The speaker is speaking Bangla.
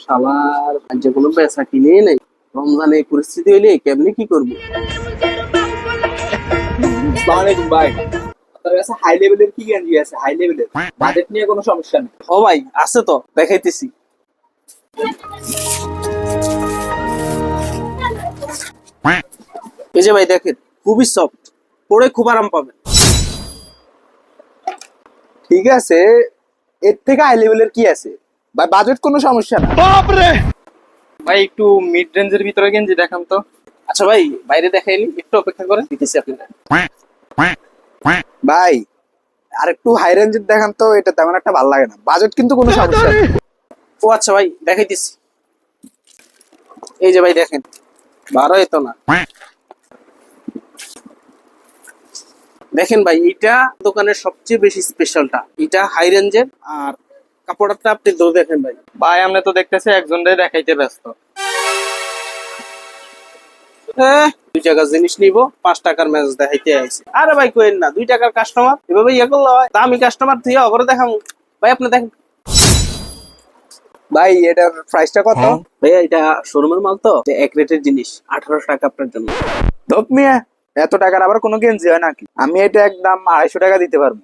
শালার যে কোনো পেশা কিনে নেই, রমজানে এই পরিস্থিতি হইলে কেমনি কি করবো? আসসালামু আলাইকুম ভাই। আপনার কাছে হাই লেভেলের কি গেঞ্জি আছে? হাই লেভেলের বাজেট নিয়ে কোনো সমস্যা নেই। ও ভাই আছে তো, দেখাইতেছি। এই যে ভাই দেখেন, খুবই সফট, পরে খুব আরাম পাবেন। ঠিক আছে, এর থেকে হাই লেভেলের কি আছে ভাই? বাজেট কোনো সমস্যা না। ভাই একটু মিড রেঞ্জের ভিতরে গেঞ্জি দেখান তো। আচ্ছা ভাই, বাইরে দেখাইনি, একটু অপেক্ষা করে দিতেছি আপনাদের। ভাই আর একটু হাই রেঞ্জের দেখান তো, এটা তেমন একটা ভালো লাগে না। বাজেট কিন্তু কোনো সমস্যা নেই। ও আচ্ছা ভাই, দেখাইতেছি। এই যে ভাই দেখেন, 12 এত না। দেখেন ভাই, এটা দোকানের সবচেয়ে বেশি স্পেশালটা, এটা হাই রেঞ্জের। আর কাপড়টা আপনি দেখেন ভাই। ভাই আমরা তো দেখতেছি একজনটাই দেখাইতে ব্যস্ত। 2 টাকার জিনিস নিবো, 5 টাকার ম্যাচ দেখাইতে আইছে। আরে ভাই কইেন না, 2 টাকার কাস্টমার এভাবে ইয়ে করলে হয়? দামি কাস্টমার তুই অগরে দেখাম। ভাই আপনি দেখেন। ভাই এটার প্রাইসটা কত? ভাইয়া এটা শোরুমের মাল তো, যে এক রেটের জিনিস, 18 টাকা আপনার জন্য। ধপ মিয়া, এত টাকার আবার কোনো গেঞ্জি হয় নাকি? আমি এটা একদম 250 টাকা দিতে পারবো।